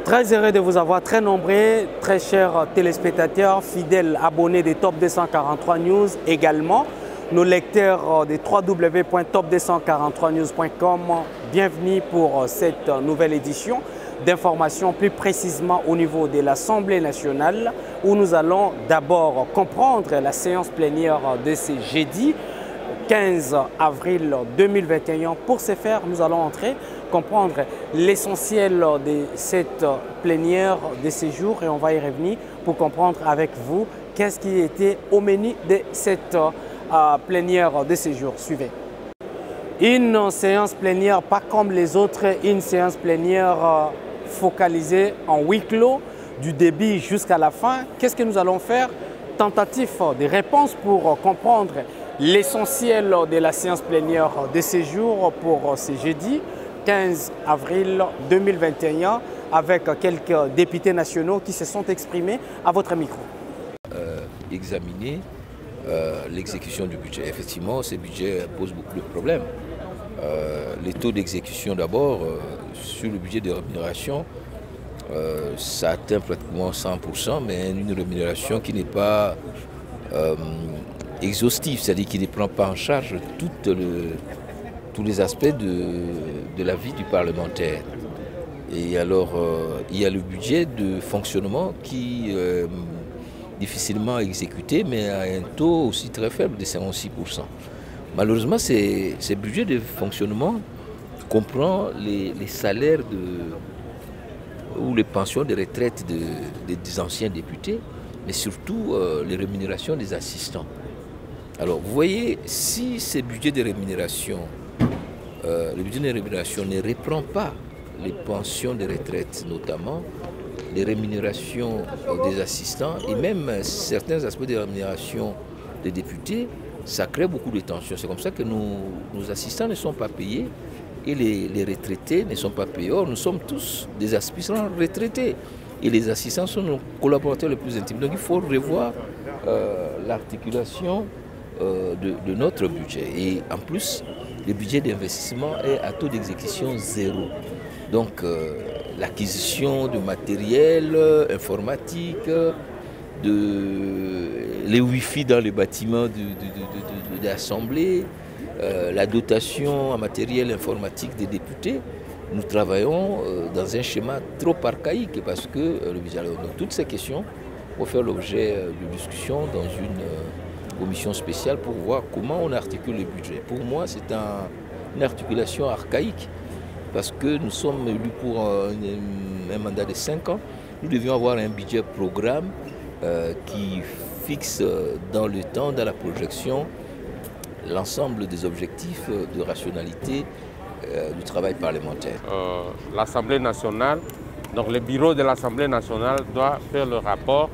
Très heureux de vous avoir, très nombreux, très chers téléspectateurs, fidèles abonnés des Top 243 News également, nos lecteurs des www.top243news.com. Bienvenue pour cette nouvelle édition d'information, plus précisément au niveau de l'Assemblée nationale, où nous allons d'abord comprendre la séance plénière de ce jeudi 15 avril 2021. Pour ce faire, nous allons comprendre l'essentiel de cette plénière de ce jour et on va y revenir pour comprendre avec vous qu'est-ce qui était au menu de cette plénière de ce jour. Suivez. Une séance plénière pas comme les autres, une séance plénière focalisée en huis clos du début jusqu'à la fin. Qu'est-ce que nous allons faire? Tentative de réponse pour comprendre l'essentiel de la séance plénière de ce jour pour ce jeudi 15 avril 2021 avec quelques députés nationaux qui se sont exprimés à votre micro. Examiner l'exécution du budget. Effectivement, ce budget pose beaucoup de problèmes. Les taux d'exécution d'abord, sur le budget de rémunération, ça atteint pratiquement 100%, mais une rémunération qui n'est pas exhaustive, c'est-à-dire qui ne prend pas en charge tous les aspects de la vie du parlementaire. Et alors, il y a le budget de fonctionnement qui est difficilement exécuté, mais à un taux aussi très faible de 56%. Malheureusement, ce budget de fonctionnement comprend les salaires ou les pensions de retraite des anciens députés, mais surtout les rémunérations des assistants. Alors, vous voyez, si ce budget de rémunération, le budget de rémunération ne reprend pas les pensions de retraite, notamment les rémunérations des assistants et même certains aspects de rémunération des députés, ça crée beaucoup de tensions. C'est comme ça que nos assistants ne sont pas payés et les retraités ne sont pas payés. Or, nous sommes tous des aspirants retraités et les assistants sont nos collaborateurs les plus intimes. Donc, il faut revoir l'articulation de notre budget. Et en plus, le budget d'investissement est à taux d'exécution zéro. Donc, l'acquisition de matériel informatique, les Wi-Fi dans les bâtiments de l'Assemblée, la dotation en matériel informatique des députés, nous travaillons dans un schéma trop archaïque parce que donc, toutes ces questions vont faire l'objet de discussions dans une commission spéciale pour voir comment on articule le budget. Pour moi, c'est une articulation archaïque parce que nous sommes élus pour un mandat de 5 ans. Nous devions avoir un budget programme qui fixe dans le temps, dans la projection, l'ensemble des objectifs de rationalité du travail parlementaire. L'Assemblée nationale, donc le bureau de l'Assemblée nationale doit faire le rapport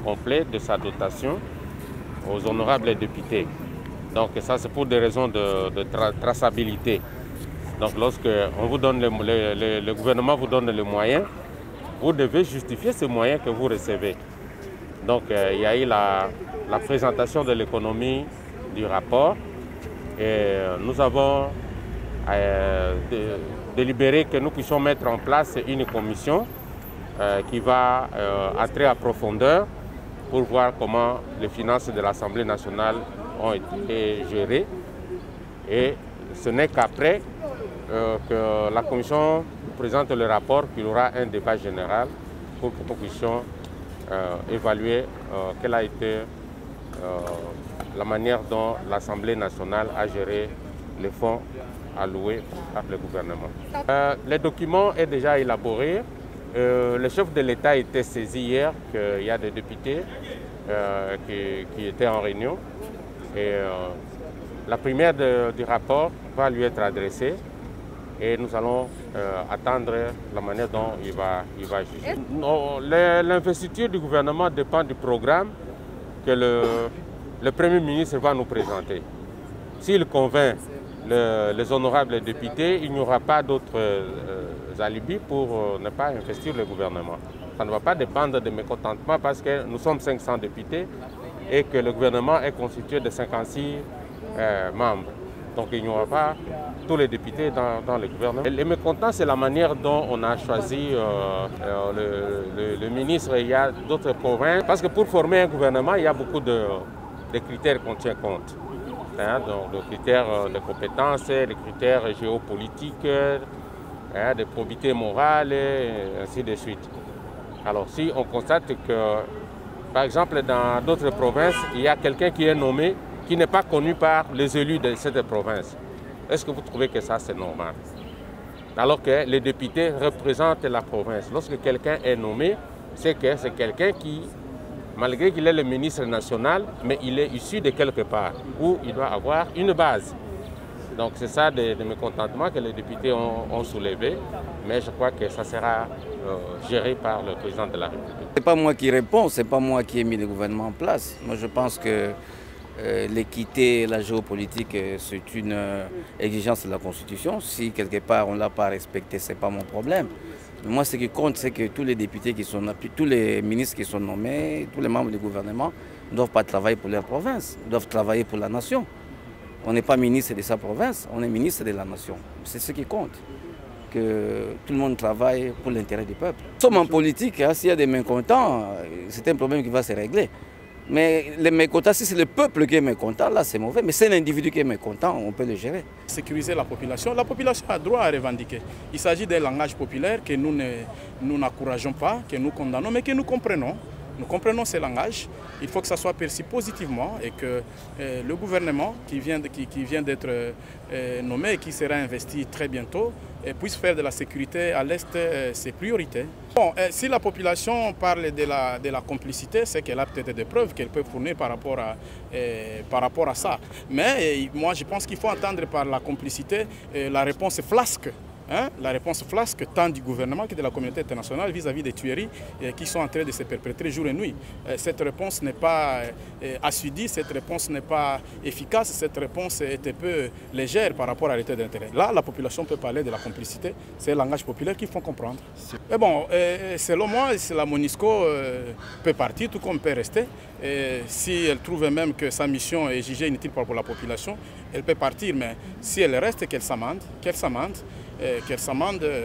complet de sa dotation aux honorables députés. Donc ça c'est pour des raisons de traçabilité. Donc lorsque on vous donne le gouvernement vous donne les moyens, vous devez justifier ces moyens que vous recevez. Donc il y a eu la présentation de l'économie du rapport et nous avons délibéré que nous puissions mettre en place une commission qui va entrer à profondeur pour voir comment les finances de l'Assemblée nationale ont été gérées. Et ce n'est qu'après que la commission présente le rapport qu'il y aura un débat général pour que nous puissions évaluer quelle a été la manière dont l'Assemblée nationale a géré les fonds alloués par le gouvernement. Le document est déjà élaboré. Le chef de l'État était saisi hier qu'il y a des députés qui étaient en réunion et la première du rapport va lui être adressée et nous allons attendre la manière dont il va juger. L'investiture du gouvernement dépend du programme que le Premier ministre va nous présenter. S'il convainc les honorables députés, il n'y aura pas d'autres alibis pour ne pas investir le gouvernement. Ça ne va pas dépendre de mécontentement parce que nous sommes 500 députés et que le gouvernement est constitué de 56 membres. Donc il n'y aura pas tous les députés dans le gouvernement. Les mécontents, c'est la manière dont on a choisi le ministre. Il y a d'autres provinces. Parce que pour former un gouvernement, il y a beaucoup de critères qu'on tient compte. Donc les critères de compétences, les critères géopolitiques, de probité morale et ainsi de suite. Alors si on constate que, par exemple, dans d'autres provinces, il y a quelqu'un qui est nommé qui n'est pas connu par les élus de cette province, est-ce que vous trouvez que ça c'est normal? Alors que les députés représentent la province. Lorsque quelqu'un est nommé, c'est que c'est quelqu'un qui, malgré qu'il est le ministre national, mais il est issu de quelque part, où il doit avoir une base. Donc c'est ça des mécontentements que les députés ont soulevé, mais je crois que ça sera géré par le président de la République. Ce n'est pas moi qui réponds, ce n'est pas moi qui ai mis le gouvernement en place. Moi je pense que l'équité et la géopolitique, c'est une exigence de la Constitution. Si quelque part on ne l'a pas respecté, ce n'est pas mon problème. Mais moi ce qui compte, c'est que tous les députés qui sont, tous les ministres qui sont nommés, tous les membres du gouvernement ne doivent pas travailler pour leur province, ils doivent travailler pour la nation. On n'est pas ministre de sa province, on est ministre de la nation. C'est ce qui compte, que tout le monde travaille pour l'intérêt du peuple. Nous sommes en politique, hein, s'il y a des mécontents, c'est un problème qui va se régler. Mais les mécontents, si c'est le peuple qui est mécontent, là c'est mauvais. Mais c'est l'individu qui est mécontent, on peut le gérer. Sécuriser la population a droit à revendiquer. Il s'agit d'un langage populaire que nous n'encourageons pas, que nous condamnons, mais que nous comprenons. Nous comprenons ces langages. Il faut que ça soit perçu positivement et que le gouvernement qui vient d'être nommé et qui sera investi très bientôt puisse faire de la sécurité à l'Est ses priorités. Bon, si la population parle de la complicité, c'est qu'elle a peut-être des preuves qu'elle peut fournir par rapport à ça. Mais moi, je pense qu'il faut entendre par la complicité la réponse flasque. La réponse flasque tant du gouvernement que de la communauté internationale vis-à-vis des tueries qui sont en train de se perpétrer jour et nuit. Cette réponse n'est pas assidue, cette réponse n'est pas efficace, cette réponse est un peu légère par rapport à l'état d'intérêt. Là, la population peut parler de la complicité, c'est le langage populaire qu'il faut comprendre. Mais bon, selon moi, la MONUSCO peut partir, tout comme peut rester. Si elle trouve même que sa mission est jugée inutile pour la population, elle peut partir, mais si elle reste, qu'elle s'amende,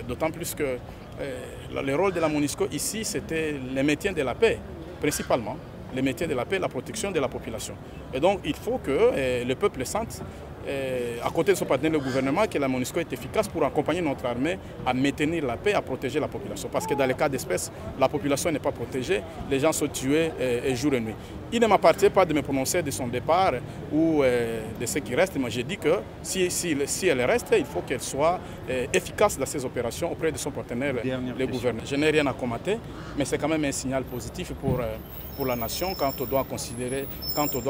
d'autant plus que le rôle de la MONUSCO ici, c'était le maintien de la paix, principalement, le maintien de la paix, la protection de la population. Et donc, il faut que le peuple sente, à côté de son partenaire, le gouvernement, que la MONUSCO est efficace pour accompagner notre armée à maintenir la paix, à protéger la population. Parce que dans les cas d'espèce, la population n'est pas protégée, les gens sont tués jour et nuit. Il ne m'appartient pas de me prononcer de son départ ou de ce qui reste. Moi, j'ai dit que si elle reste, il faut qu'elle soit efficace dans ses opérations auprès de son partenaire, le gouvernement. Je n'ai rien à commenter, mais c'est quand même un signal positif pour la nation quand on doit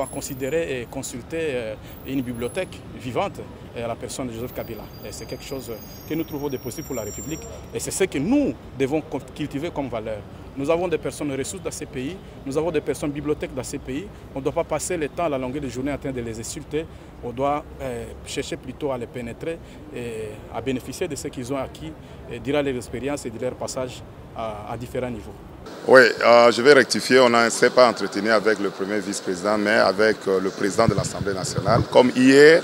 considérer et consulter une bibliothèque vivante à la personne de Joseph Kabila. C'est quelque chose que nous trouvons de positif pour la République et c'est ce que nous devons cultiver comme valeur. Nous avons des personnes ressources dans ces pays, nous avons des personnes bibliothèques dans ces pays. On ne doit pas passer le temps à la longueur de journée en train de les insulter. On doit chercher plutôt à les pénétrer et à bénéficier de ce qu'ils ont acquis durant leur expérience et de leur passage à différents niveaux. Oui, je vais rectifier, on ne s'est pas entretenu avec le premier vice-président, mais avec le président de l'Assemblée nationale. Comme hier,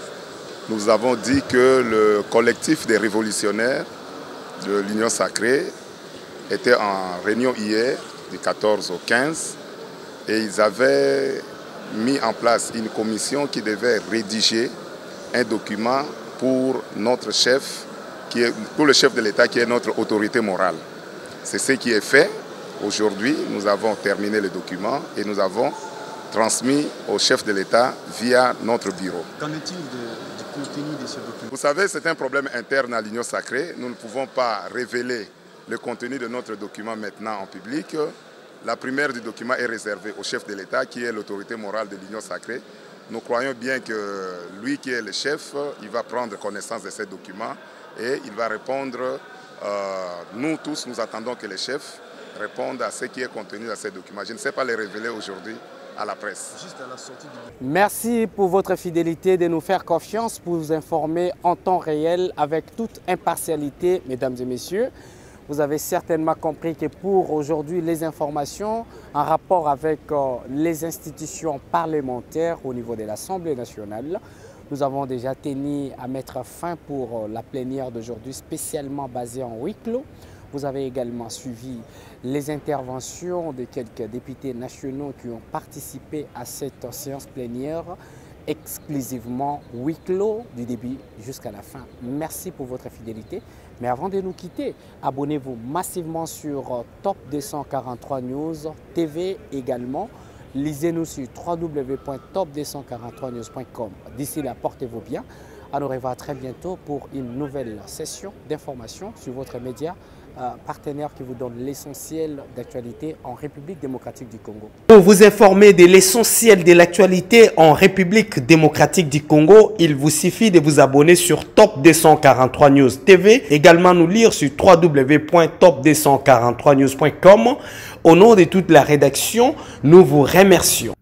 nous avons dit que le collectif des révolutionnaires de l'Union sacrée était en réunion hier, du 14 au 15, et ils avaient mis en place une commission qui devait rédiger un document pour notre chef, pour le chef de l'État qui est notre autorité morale. C'est ce qui est fait. Aujourd'hui, nous avons terminé le document et nous avons transmis au chef de l'État via notre bureau. Qu'en est-il du contenu de ce document? Vous savez, c'est un problème interne à l'Union sacrée. Nous ne pouvons pas révéler le contenu de notre document maintenant en public. La première du document est réservée au chef de l'État qui est l'autorité morale de l'Union sacrée. Nous croyons bien que lui qui est le chef, il va prendre connaissance de ces documents et il va répondre. Nous tous, nous attendons que les chefs répondent à ce qui est contenu dans ces documents. Je ne sais pas les révéler aujourd'hui à la presse. Juste à la sortie du... Merci pour votre fidélité de nous faire confiance pour vous informer en temps réel avec toute impartialité, mesdames et messieurs. Vous avez certainement compris que pour aujourd'hui, les informations en rapport avec les institutions parlementaires au niveau de l'Assemblée nationale, Nous avons déjà tenu à mettre fin pour la plénière d'aujourd'hui, spécialement basée en huis clos. Vous avez également suivi les interventions de quelques députés nationaux qui ont participé à cette séance plénière exclusivement huis clos du début jusqu'à la fin. Merci pour votre fidélité. Mais avant de nous quitter, abonnez-vous massivement sur Top 243 News TV également. Lisez-nous sur www.top243news.com. D'ici là, portez-vous bien. On nous revoit très bientôt pour une nouvelle session d'information sur votre média partenaire qui vous donne l'essentiel d'actualité en République démocratique du Congo. Pour vous informer de l'essentiel de l'actualité en République démocratique du Congo, il vous suffit de vous abonner sur Top 243 News TV. Également nous lire sur www.top243news.com. Au nom de toute la rédaction, nous vous remercions.